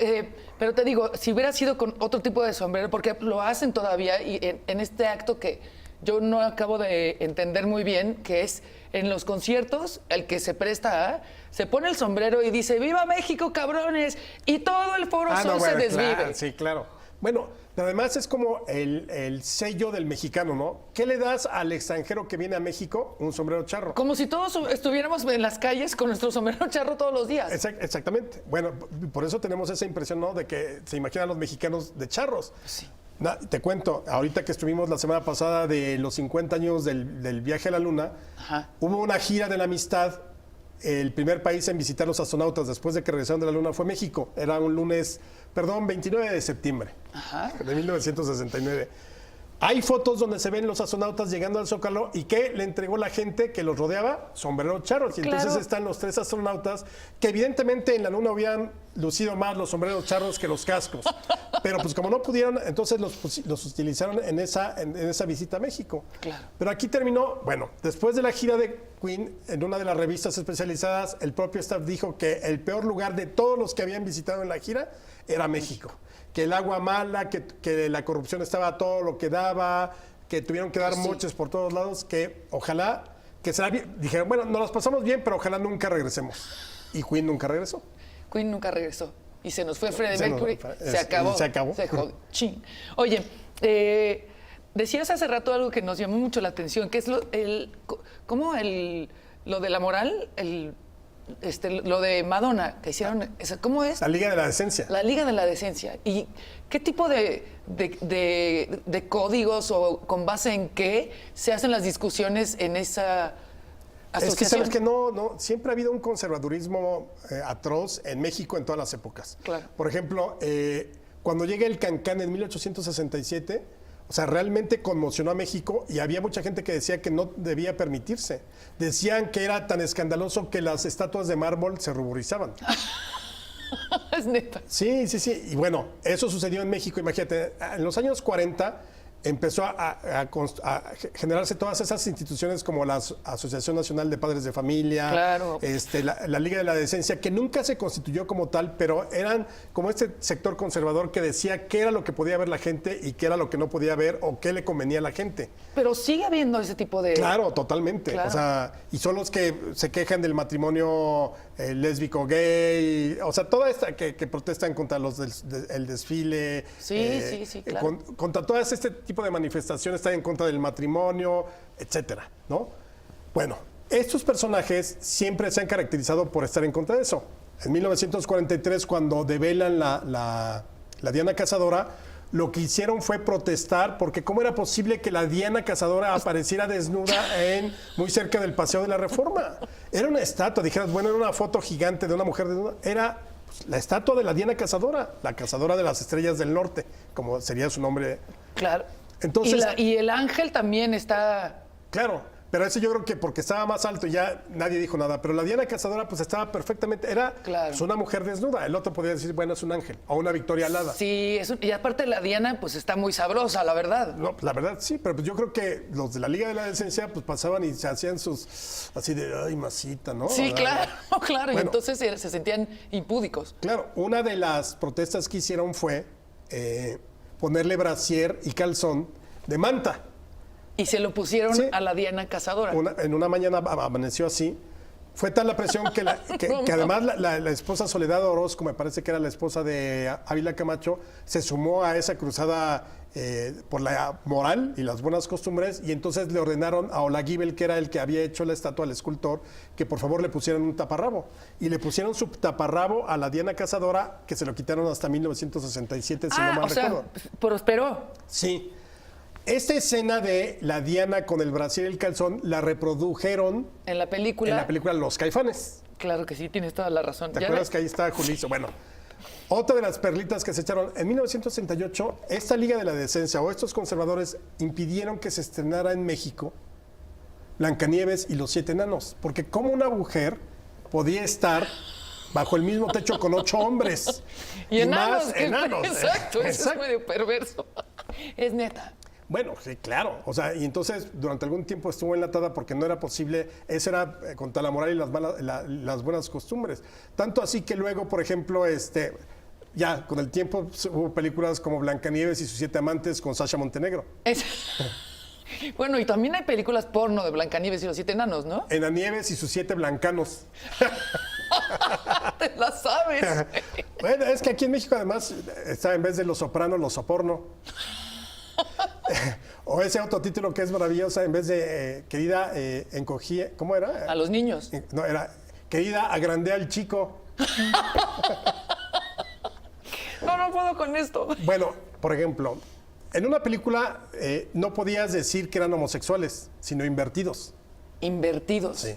pero te digo, si hubiera sido con otro tipo de sombrero, porque lo hacen todavía y en este acto que yo no acabo de entender muy bien, que es en los conciertos, el que se presta se pone el sombrero y dice, ¡Viva México, cabrones! Y todo el foro Sol se desvive. claro, sí, claro. Bueno, pero además es como el sello del mexicano, ¿no? ¿Qué le das al extranjero que viene a México? Un sombrero charro. Como si todos estuviéramos en las calles con nuestro sombrero charro todos los días. Exactamente. Bueno, por eso tenemos esa impresión, ¿no? De que se imaginan los mexicanos de charros. Sí. Te cuento, ahorita que estuvimos la semana pasada de los 50 años del viaje a la luna, Ajá. hubo una gira de la amistad el primer país en visitar los astronautas después de que regresaron de la Luna fue México. Era un lunes, 29 de septiembre de 1969. Hay fotos donde se ven los astronautas llegando al Zócalo y que le entregó la gente que los rodeaba sombreros charros. Y entonces Claro. están los 3 astronautas que evidentemente en la Luna hubieran lucido más los sombreros charros que los cascos. Pero pues como no pudieron, entonces los utilizaron en esa visita a México. Claro. Pero aquí terminó, bueno, después de la gira de Queen, en una de las revistas especializadas, el propio staff dijo que el peor lugar de todos los que habían visitado en la gira era México. Que el agua mala, que la corrupción estaba a todo lo que daba, que tuvieron que dar moches por todos lados, que ojalá, que será bien. Dijeron, bueno, nos las pasamos bien, pero ojalá nunca regresemos. Y Queen nunca regresó. Queen nunca regresó. Y se nos fue Freddie Se nos Mercury. fue. Se acabó. Se acabó. Se jodió. Chin. Oye, decías hace rato algo que nos llamó mucho la atención, que es lo de la moral, lo de Madonna, que hicieron. ¿Cómo es? La Liga de la Decencia. La Liga de la Decencia. ¿Y qué tipo de códigos o con base en qué se hacen las discusiones en esa asociación? Es que sabes que no, siempre ha habido un conservadurismo atroz en México en todas las épocas. Claro. Por ejemplo, cuando llega el Cancán en 1867, o sea, realmente conmocionó a México y había mucha gente que decía que no debía permitirse. Decían que era tan escandaloso que las estatuas de mármol se ruborizaban. Es neta. Sí. Y bueno, eso sucedió en México. Imagínate, en los años 40 empezó a generarse todas esas instituciones como la Asociación Nacional de Padres de Familia, Claro. la Liga de la Decencia, que nunca se constituyó como tal, pero eran como este sector conservador que decía qué era lo que podía ver la gente y qué era lo que no podía ver o qué le convenía a la gente. Pero sigue habiendo ese tipo de... Claro, totalmente. Claro. O sea, y son los que se quejan del matrimonio lésbico gay, o sea, toda esta que protestan contra el desfile. Sí, claro. Contra todo este tipo de manifestaciones, están en contra del matrimonio, etcétera, ¿no? Bueno, estos personajes siempre se han caracterizado por estar en contra de eso. En 1943, cuando develan la Diana Cazadora, lo que hicieron fue protestar porque cómo era posible que la Diana Cazadora apareciera desnuda muy cerca del Paseo de la Reforma. Era una estatua, dijeras, bueno, era una foto gigante de una mujer desnuda. Era pues, la estatua de la Diana Cazadora, la cazadora de las estrellas del norte, como sería su nombre. Claro. Entonces- y el ángel también está... Claro, pero eso yo creo que porque estaba más alto ya nadie dijo nada. Pero la Diana Cazadora pues estaba perfectamente, era Claro. pues, una mujer desnuda. El otro podría decir, bueno, es un ángel o una Victoria alada. Sí, y aparte la Diana pues está muy sabrosa, la verdad. No, la verdad sí, pero pues yo creo que los de la Liga de la Decencia pues pasaban y se hacían sus, así de, ay, masita, ¿no? Sí, claro, claro. Y Bueno. entonces se sentían impúdicos. Claro, una de las protestas que hicieron fue ponerle brasier y calzón de manta. Y se lo pusieron Sí. a la Diana Cazadora. En una mañana amaneció así. Fue tal la presión que además la esposa Soledad Orozco, me parece que era la esposa de Ávila Camacho, se sumó a esa cruzada por la moral y las buenas costumbres, y entonces le ordenaron a Olaguibel, que era el que había hecho la estatua, al escultor, que por favor le pusieran un taparrabo. Y le pusieron su taparrabo a la Diana Cazadora, que se lo quitaron hasta 1967, si no mal o sea, recuerdo. prosperó. Sí. Esta escena de la Diana con el brasier y el calzón la reprodujeron En la película. en la película Los Caifanes. Claro que sí, tienes toda la razón. ¿Te Ya acuerdas ves. que ahí está Julizo? Bueno, otra de las perlitas que se echaron en 1968, esta Liga de la Decencia o estos conservadores impidieron que se estrenara en México Blancanieves y los 7 enanos, porque como una mujer podía estar bajo el mismo techo con 8 hombres Y enanos. más que- enanos. Exacto, eso es Exacto. medio perverso. Es neta. Bueno, sí, claro. O sea, y entonces durante algún tiempo estuvo enlatada porque no era posible, eso era contra la moral y las buenas costumbres. Tanto así que luego, por ejemplo, ya con el tiempo hubo películas como Blancanieves y sus 7 amantes con Sasha Montenegro. Bueno, y también hay películas porno de Blancanieves y los 7 enanos, ¿no? Enanieves y sus 7 blancanos. Te la sabes. Bueno, es que aquí en México además está en vez de Los Sopranos, Los Soporno. O ese autotítulo que es maravillosa, en vez de querida encogí, ¿cómo era? A los niños. No, era querida agrandé al chico. No puedo con esto. Bueno, por ejemplo, en una película no podías decir que eran homosexuales, sino invertidos. Invertidos. Sí.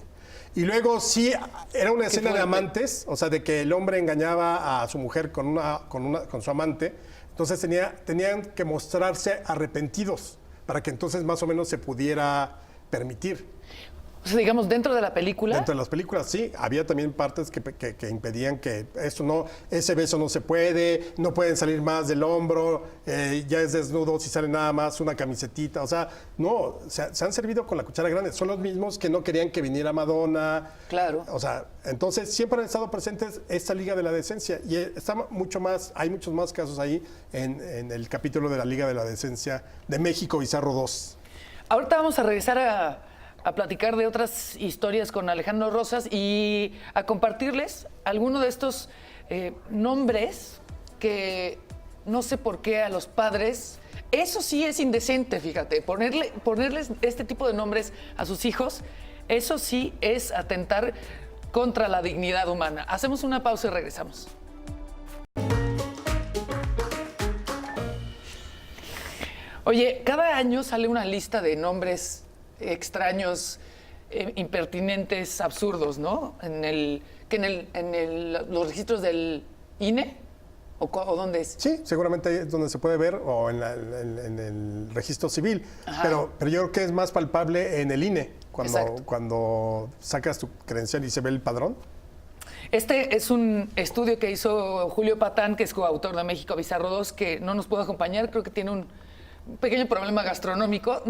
Y luego sí, era una escena de fuerte. amantes, o sea, de que el hombre engañaba a su mujer con su amante. Entonces tenían que mostrarse arrepentidos para que entonces más o menos se pudiera permitir. O sea, digamos, dentro de la película. Dentro de las películas, sí, había también partes que impedían que ese beso no se puede, no pueden salir más del hombro, ya es desnudo si sale nada más una camisetita, o sea, no, se han servido con la cuchara grande, son los mismos que no querían que viniera Madonna. Claro. O sea, entonces siempre han estado presentes esta Liga de la Decencia y hay muchos más casos ahí en el capítulo de la Liga de la Decencia de México Bizarro 2. Ahorita vamos a regresar a platicar de otras historias con Alejandro Rosas y a compartirles algunos de estos nombres que no sé por qué a los padres, eso sí es indecente, fíjate, ponerles este tipo de nombres a sus hijos, eso sí es atentar contra la dignidad humana. Hacemos una pausa y regresamos. Oye, cada año sale una lista de nombres extraños, impertinentes, absurdos, ¿no? Los registros del INE, ¿o dónde es? Sí, seguramente ahí es donde se puede ver o en el registro civil, pero yo creo que es más palpable en el INE, cuando sacas tu credencial y se ve el padrón. Este es un estudio que hizo Julio Patán, que es coautor de México Bizarro 2, que no nos puede acompañar, creo que tiene un pequeño problema gastronómico,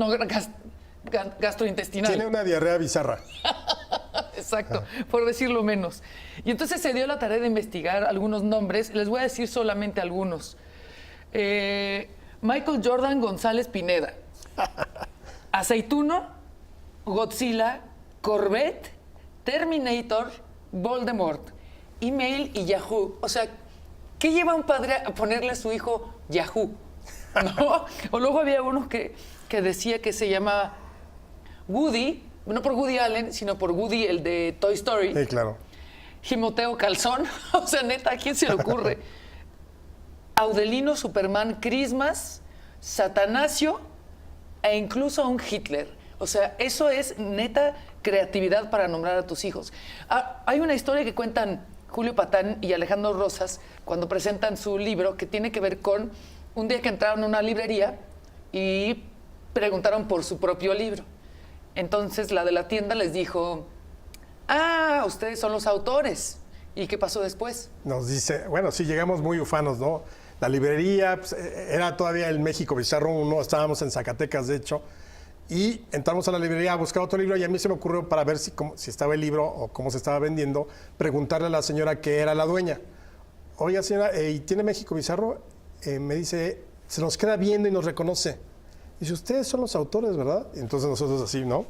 gastrointestinal. Tiene una diarrea bizarra. Exacto, por decirlo menos. Y entonces se dio la tarea de investigar algunos nombres, les voy a decir solamente algunos. Michael Jordan González Pineda, Aceituno, Godzilla, Corvette, Terminator, Voldemort, Email y Yahoo. O sea, ¿qué lleva un padre a ponerle a su hijo Yahoo? ¿No? O luego había uno que decía que se llama Woody, no por Woody Allen, sino por Woody, el de Toy Story. Sí, claro. Jimoteo Calzón, o sea, neta, ¿a quién se le ocurre? Audelino Superman Christmas, Satanasio e incluso a un Hitler. O sea, eso es neta creatividad para nombrar a tus hijos. Hay una historia que cuentan Julio Patán y Alejandro Rosas cuando presentan su libro que tiene que ver con un día que entraron a una librería y preguntaron por su propio libro. Entonces la de la tienda les dijo, ustedes son los autores. ¿Y qué pasó después? Nos dice, bueno, sí, llegamos muy ufanos, ¿no? La librería, pues, era todavía el México Bizarro 1, estábamos en Zacatecas, de hecho, y entramos a la librería a buscar otro libro y a mí se me ocurrió, para ver si estaba el libro o cómo se estaba vendiendo, preguntarle a la señora que era la dueña. Oiga, señora, ¿y tiene México Bizarro? Me dice, se nos queda viendo y nos reconoce. Dice, ustedes son los autores, ¿verdad? Y entonces nosotros así, ¿no?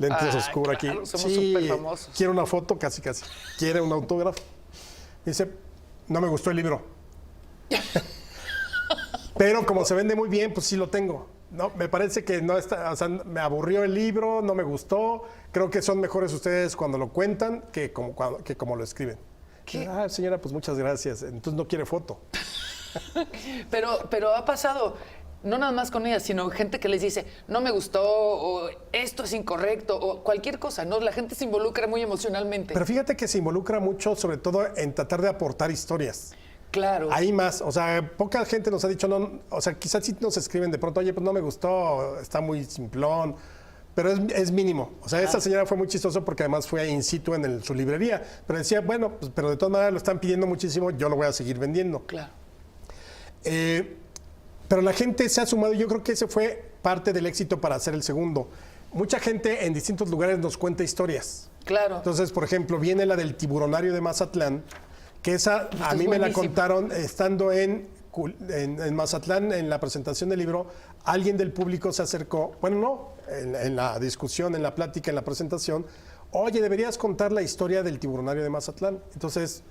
Lentes oscuros aquí. Claro, somos sí, súper famosos. quiero una foto, casi. Quiere un autógrafo. Dice, no me gustó el libro. Pero como se vende muy bien, pues sí lo tengo. No, me parece que no está, o sea, me aburrió el libro, no me gustó. Creo que son mejores ustedes cuando lo cuentan que como lo escriben. ¿Qué? Señora, pues muchas gracias. Entonces no quiere foto. Pero ha pasado, no nada más con ella, sino gente que les dice, no me gustó, o esto es incorrecto, o cualquier cosa, ¿no? La gente se involucra muy emocionalmente. Pero fíjate que se involucra mucho, sobre todo en tratar de aportar historias. Claro. Hay más, o sea, poca gente nos ha dicho, no, o sea, quizás sí nos escriben de pronto, oye, pues no me gustó, está muy simplón, pero es mínimo. O sea, esta señora fue muy chistoso porque además fue in situ en su librería, pero decía, bueno, pues, pero de todas maneras lo están pidiendo muchísimo, yo lo voy a seguir vendiendo. Claro. Pero la gente se ha sumado y yo creo que ese fue parte del éxito para hacer el segundo. Mucha gente en distintos lugares nos cuenta historias. Claro. Entonces, por ejemplo, viene la del tiburonario de Mazatlán, que esa a es mí me la buenísima. contaron estando en Mazatlán, en la presentación del libro. Alguien del público se acercó, bueno, no, en la discusión, en la plática, en la presentación, oye, deberías contar la historia del tiburonario de Mazatlán. Entonces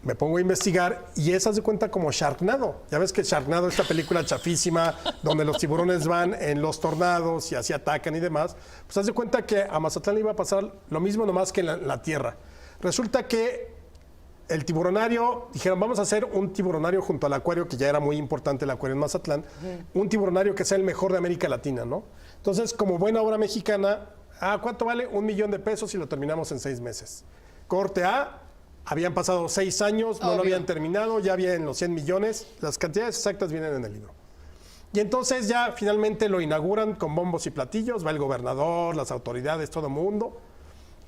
me pongo a investigar y esa se cuenta como Sharknado. Ya ves que Sharknado, esta película chafísima, donde los tiburones van en los tornados y así atacan y demás, pues haz de cuenta que a Mazatlán le iba a pasar lo mismo nomás que en la tierra. Resulta que el tiburonario, dijeron, vamos a hacer un tiburonario junto al acuario, que ya era muy importante el acuario en Mazatlán, un tiburonario que sea el mejor de América Latina, ¿no? Entonces, como buena obra mexicana, ¿cuánto vale? 1 millón de pesos y lo terminamos en 6 meses. Corte A, habían pasado 6 años, no lo Obvio. habían terminado, ya habían los 100 millones, las cantidades exactas vienen en el libro. Y entonces ya finalmente lo inauguran con bombos y platillos, va el gobernador, las autoridades, todo el mundo.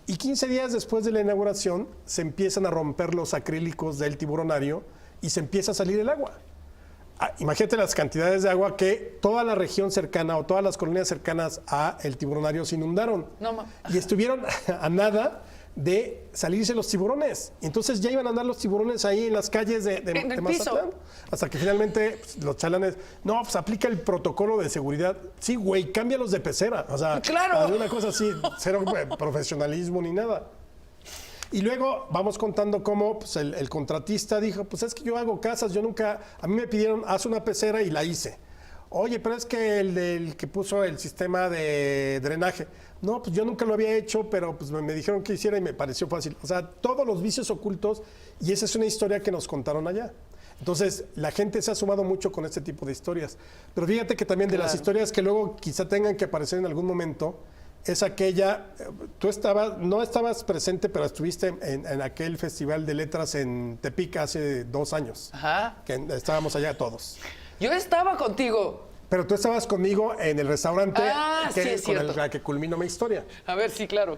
Y 15 días después de la inauguración se empiezan a romper los acrílicos del tiburonario y se empieza a salir el agua. Imagínate las cantidades de agua que toda la región cercana o todas las colonias cercanas a el tiburonario se inundaron. Y estuvieron a nada de salirse los tiburones. Y entonces ya iban a andar los tiburones ahí en las calles de Mazatlán. Hasta que finalmente los chalanes, no, pues aplica el protocolo de seguridad. Sí, güey, cámbialos de pecera. O sea, ¡claro! alguna cosa así, cero profesionalismo ni nada. Y luego vamos contando cómo pues, el contratista dijo, pues es que yo hago casas, a mí me pidieron, haz una pecera y la hice. Oye, pero es que el que puso el sistema de drenaje, no, pues yo nunca lo había hecho, pero pues me dijeron que hiciera y me pareció fácil. O sea, todos los vicios ocultos, y esa es una historia que nos contaron allá. Entonces, la gente se ha sumado mucho con este tipo de historias. Pero fíjate que también de las historias que luego quizá tengan que aparecer en algún momento, es aquella, tú no estabas presente, pero estuviste en aquel festival de letras en Tepic hace 2 años. Ajá. Que estábamos allá todos. Yo estaba contigo. Pero tú estabas conmigo en el restaurante Sí, es con cierto. la que culminó mi historia. A ver, sí, claro.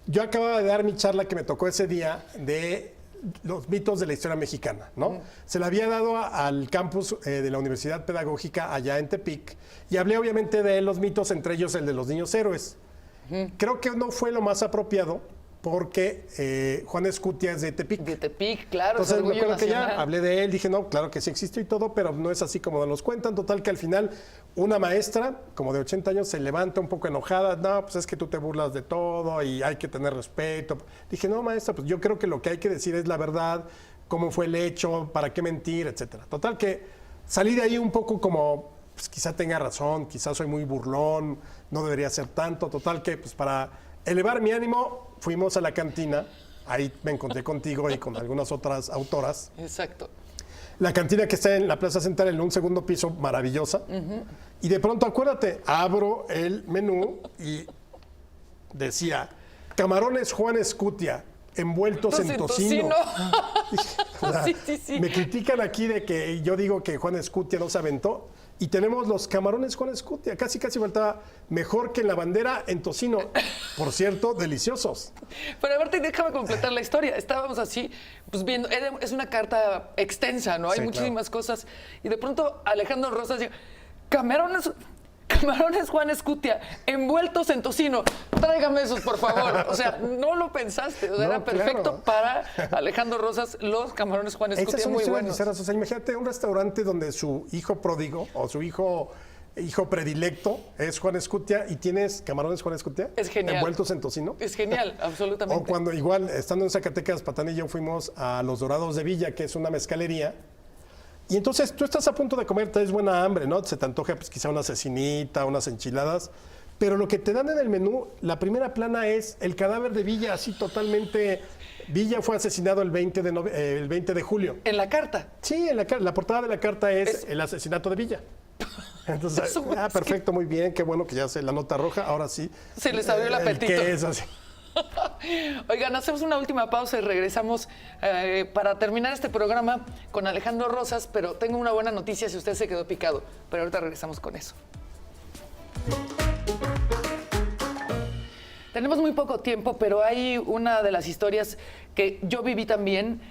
Yo acababa de dar mi charla que me tocó ese día de los mitos de la historia mexicana, ¿no? Se la había dado al campus de la Universidad Pedagógica allá en Tepic y hablé obviamente de los mitos, entre ellos el de los niños héroes. Creo que no fue lo más apropiado porque Juan Escutia es de Tepic. De Tepic, claro. Entonces me orgullo acuerdo que ya nacional. hablé de él, dije, no, claro que sí existe y todo, pero no es así como nos cuentan. Total que al final una maestra, como de 80 años, se levanta un poco enojada. No, pues es que tú te burlas de todo y hay que tener respeto. Dije, no, maestra, pues yo creo que lo que hay que decir es la verdad, cómo fue el hecho, para qué mentir, etcétera. Total que salí de ahí un poco como, pues quizá tenga razón, quizá soy muy burlón, no debería ser tanto. Total que, pues para elevar mi ánimo, fuimos a la cantina. Ahí me encontré contigo y con algunas otras autoras. Exacto. La cantina que está en la Plaza Central, en un segundo piso, maravillosa. Y de pronto, acuérdate, abro el menú y decía, camarones Juan Escutia, envueltos en tocino. O sea, Sí. Me critican aquí de que yo digo que Juan Escutia no se aventó. Y tenemos los camarones Juan Escutia, casi faltaba mejor que en la bandera en tocino. Por cierto, deliciosos. Pero a ver, déjame completar la historia. Estábamos así, pues viendo, es una carta extensa, ¿no? Hay Sí, muchísimas cosas. Y de pronto Alejandro Rosas dice, camarones Juan Escutia, envueltos en tocino. Tráigame esos, por favor. O sea, no lo pensaste. O sea, No, era perfecto claro. para Alejandro Rosas, los camarones Juan Escutia, Esas son muy historias buenos. bizarras. O sea, imagínate un restaurante donde su hijo pródigo o su hijo predilecto es Juan Escutia y tienes camarones Juan Escutia Es genial. envueltos en tocino. Es genial, absolutamente. O cuando igual, estando en Zacatecas, Patán y yo fuimos a Los Dorados de Villa, que es una mezcalería. Y entonces tú estás a punto de comer, te es buena hambre, ¿no? Se te antoja pues quizá una cecinita, unas enchiladas. Pero lo que te dan en el menú, la primera plana es el cadáver de Villa, así totalmente. Villa fue asesinado el 20 de julio. En la carta. Sí, en la portada de la carta es el asesinato de Villa. Entonces, Eso, es perfecto, muy bien, qué bueno que ya se la nota roja, ahora sí. Se les abrió el apetito. ¿Qué es así? Oigan, hacemos una última pausa y regresamos para terminar este programa con Alejandro Rosas, pero tengo una buena noticia si usted se quedó picado, pero ahorita regresamos con eso. Tenemos muy poco tiempo, pero hay una de las historias que yo viví también.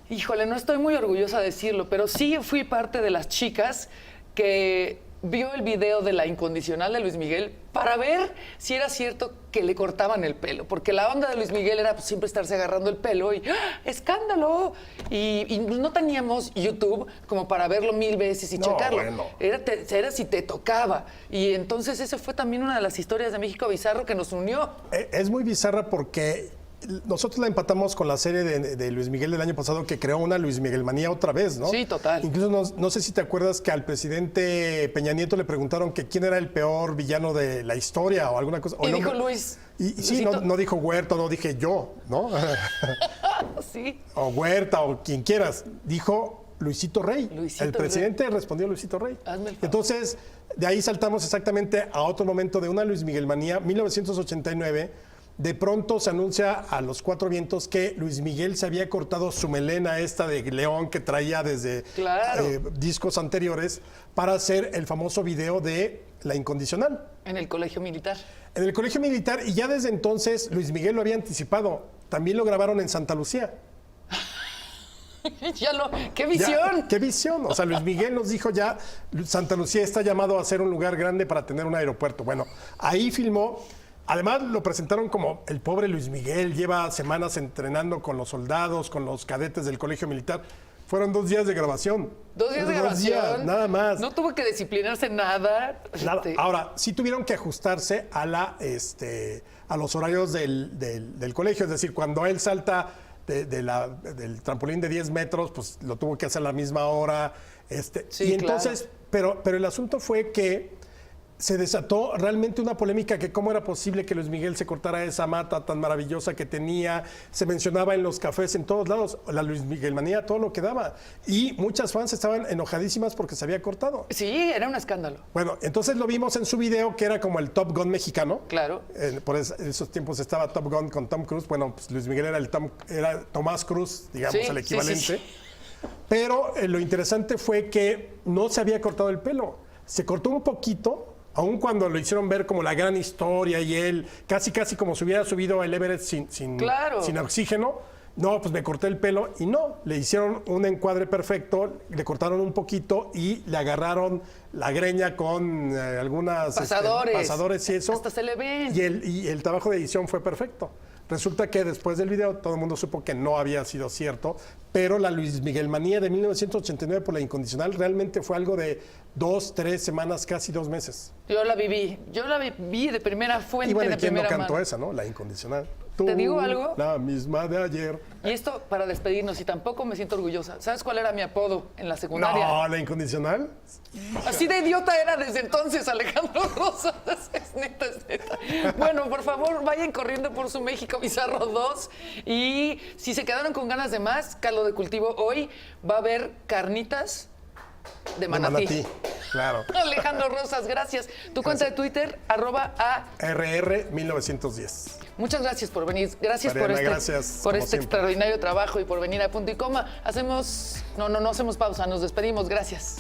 Híjole, no estoy muy orgullosa de decirlo, pero sí fui parte de las chicas que vio el video de La Incondicional de Luis Miguel para ver si era cierto que le cortaban el pelo, porque la onda de Luis Miguel era pues, siempre estarse agarrando el pelo y ¡ah! ¡Escándalo! Y no teníamos YouTube como para verlo 1000 veces y No, checarlo. bueno. Era si te tocaba. Y entonces esa fue también una de las historias de México Bizarro que nos unió. Es muy bizarra porque nosotros la empatamos con la serie de Luis Miguel del año pasado que creó una Luis Miguel manía otra vez, ¿no? Sí, total. Incluso no sé si te acuerdas que al presidente Peña Nieto le preguntaron que quién era el peor villano de la historia o alguna cosa. Y o dijo no, Luis. Y sí, Luisito. no dijo Huerta, no dije yo, ¿no? Sí. O Huerta o quien quieras. Dijo Luisito Rey. Luisito El presidente respondió Luisito Rey. Hazme el favor. Entonces, de ahí saltamos exactamente a otro momento de una Luis Miguel manía, 1989. De pronto se anuncia a los cuatro vientos que Luis Miguel se había cortado su melena esta de león que traía desde Claro. discos anteriores para hacer el famoso video de La Incondicional. En el colegio militar. En el colegio militar, y ya desde entonces Luis Miguel lo había anticipado. También lo grabaron en Santa Lucía. ¡Qué Ya, visión! ¡Qué visión! O sea, Luis Miguel nos dijo ya, Santa Lucía está llamado a ser un lugar grande para tener un aeropuerto. Bueno, ahí filmó. Además, lo presentaron como el pobre Luis Miguel, lleva semanas entrenando con los soldados, con los cadetes del colegio militar. Fueron 2 días de grabación. 2 días de grabación. días, nada más. No tuvo que disciplinarse nada. Nada. Este, Ahora, sí tuvieron que ajustarse a los horarios del colegio. Es decir, cuando él salta del trampolín de 10 metros, pues lo tuvo que hacer a la misma hora. Sí, y entonces, pero el asunto fue que se desató realmente una polémica que cómo era posible que Luis Miguel se cortara esa mata tan maravillosa que tenía. Se mencionaba en los cafés en todos lados, la Luis Miguel manía, todo lo que daba. Y muchas fans estaban enojadísimas porque se había cortado. Sí, era un escándalo. Bueno, entonces lo vimos en su video que era como el Top Gun mexicano. Claro. Por esos tiempos estaba Top Gun con Tom Cruise. Bueno, pues Luis Miguel era Tomás Cruz, digamos, Sí, el sí, equivalente. sí. Pero lo interesante fue que no se había cortado el pelo. Se cortó un poquito, aun cuando lo hicieron ver como la gran historia y él casi como si hubiera subido al Everest Claro. sin oxígeno. No, pues me corté el pelo y no, le hicieron un encuadre perfecto, le cortaron un poquito y le agarraron la greña con algunas pasadores y eso. Hasta se le ven. Y el trabajo de edición fue perfecto. Resulta que después del video todo el mundo supo que no había sido cierto, pero la Luis Miguel manía de 1989 por La Incondicional realmente fue algo de 2, 3 semanas, casi 2 meses. Yo la viví de primera fuente, Y bueno, de ¿quién no primera cantó mano. esa, no? La Incondicional. ¿Te digo algo? La misma de ayer. Y esto para despedirnos, y tampoco me siento orgullosa. ¿Sabes cuál era mi apodo en la secundaria? No, La Incondicional. Así de idiota era desde entonces Alejandro Rosas. Es neta, es neta. Bueno, por favor, vayan corriendo por su México Bizarro 2. Y si se quedaron con ganas de más, caldo de cultivo hoy va a haber carnitas de manatí. Claro. Alejandro Rosas, gracias. Tu cuenta de Twitter, @a. RR 1910. Muchas gracias por venir. Gracias Mariana, por gracias, por como este siempre. extraordinario trabajo y por venir a punto y coma. No hacemos pausa, nos despedimos. Gracias.